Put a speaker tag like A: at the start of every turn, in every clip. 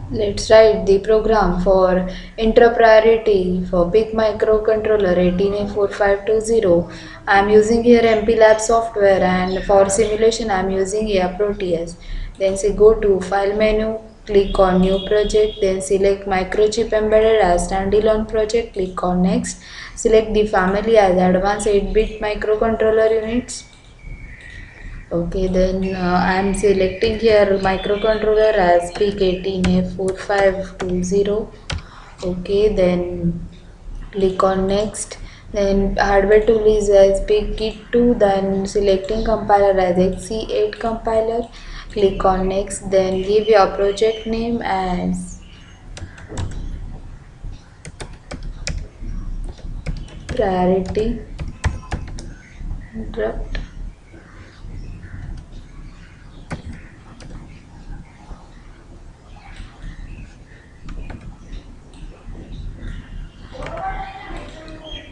A: Let's write the program for interpriority for big microcontroller 18A4520. I am using here MPLAB software, and for simulation I am using here Proteus. Then say go to file menu, click on new project, then select microchip embedded as standalone project, click on next, select the family as advanced 8-bit microcontroller units. Okay, then I am selecting here microcontroller as PIC18A4520. Okay, then click on next. Then hardware tool is as PIC-Kit2. Then selecting compiler as XC8 compiler. Click on next. Then give your project name as priority interrupt.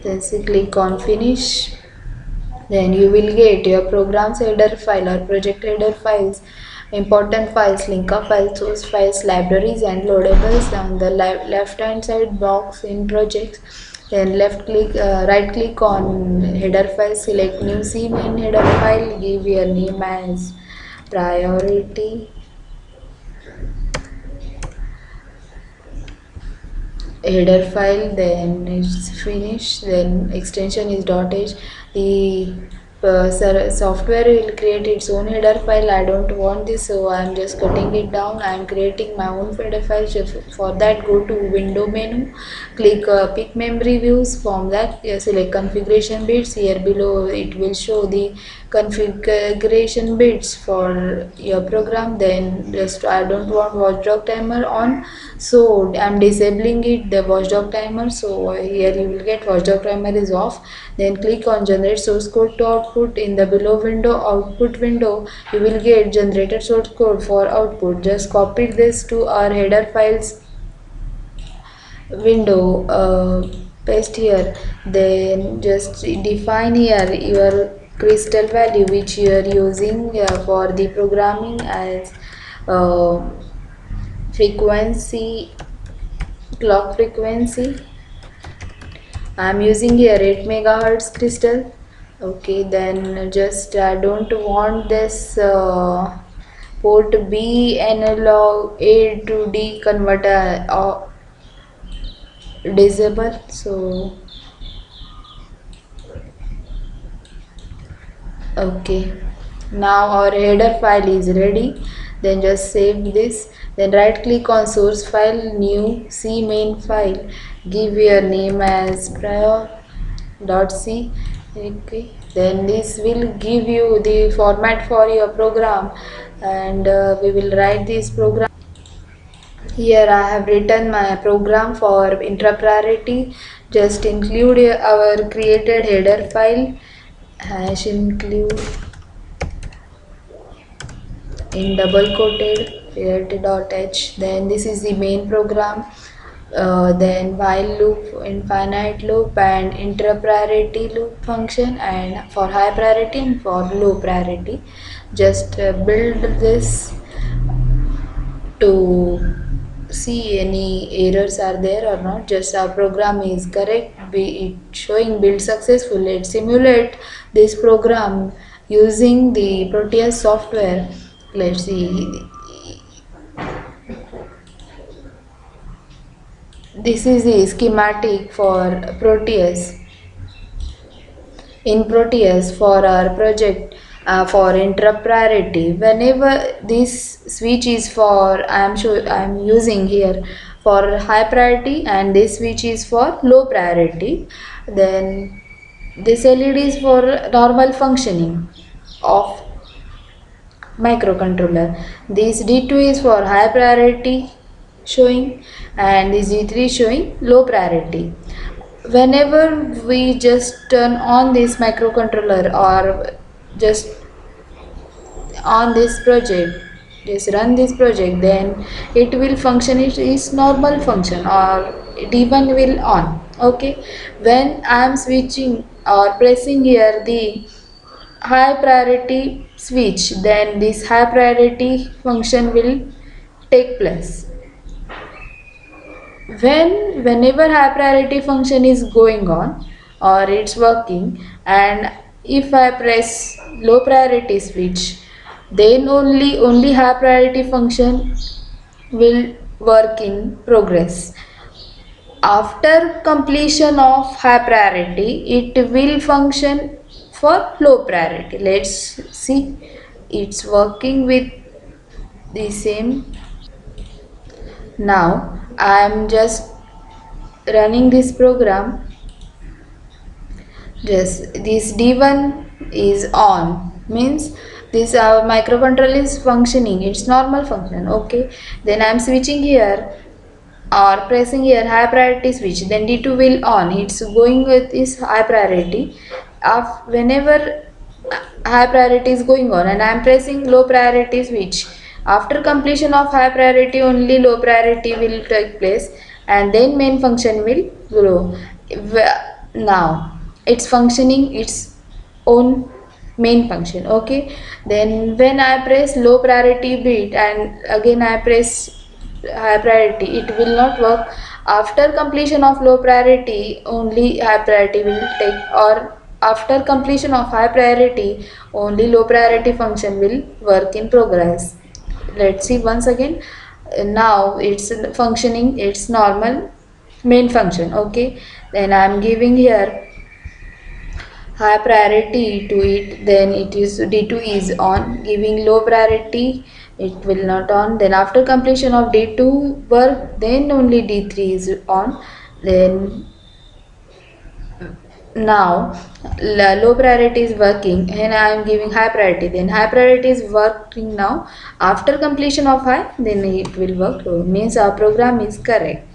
A: Then click on finish. Then you will get your program's header file or project header files, important files, linker files, source files, libraries and loadables on the left hand side box in projects. Then right click on header file, select new C main header file, give your name as priority header file, then it's finished, then extension is .h. The software will create its own header file. I don't want this, so I'm just cutting it down. I'm creating my own header file. So for that, go to window menu, click pick memory views. From that, select configuration bits. Here below it will show the configuration bits for your program. Then just I don't want watchdog timer on, so I'm disabling it, the watchdog timer. So here you will get watchdog timer is off. Then click on generate source code to output. In the below window, output window, you will get generated source code for output. Just copy this to our header files window, paste here. Then just define here your crystal value which you are using for the programming as uh, frequency, clock frequency. I am using here 8 megahertz crystal. Okay, then just I don't want this port B analog A to D converter disable. So okay, now our header file is ready. Then just save this. Then right click on source file, new C main file, give your name as prior.c. Okay, then this will give you the format for your program, and we will write this program. Here I have written my program for interpriority. Just include our created header file, hash include in double quoted priority.h. Then this is the main program. Then while loop, infinite loop, and interpriority loop function, and for high priority and for low priority. Just build this to see any errors are there or not. Just our program is correct, be it showing build successful. Let's simulate this program using the Proteus software. Let's see, this is the schematic for Proteus. In Proteus for our project, for interrupt priority, whenever this switch is for, I'm using here for high priority, and this switch is for low priority. Then this LED is for normal functioning of microcontroller. This D2 is for high priority showing, and this D3 showing low priority. Whenever we just turn on this microcontroller or just on this project, just run this project, then it will function its normal function, or D1 will on. Okay, when I am switching or pressing here the high priority switch, then this high priority function will take place. Whenever high priority function is going on or it's working, and if I press low priority switch, then only high priority function will work in progress. After completion of high priority, it will function for low priority. Let's see, it's working with the same. Now I am just running this program. Yes, this D1 is on, means this microcontroller is functioning, it's normal function. Okay, then I am switching here or pressing here high priority switch, then D2 will on, it's going with this high priority. Whenever high priority is going on and I am pressing low priority switch, after completion of high priority only low priority will take place, and then main function will grow. Now it's functioning its own main function. Okay, then when I press low priority bit and again I press high priority, it will not work. After completion of low priority only high priority will take, or after completion of high priority only low priority function will work in progress. Let's see once again. Now it's functioning its normal main function. Okay, then I am giving here high priority to it, then it is D2 is on, giving low priority it will not on. Then after completion of D2 work, then only D3 is on. Then now low priority is working and I am giving high priority, then high priority is working. Now after completion of high, then it will work low, means our program is correct.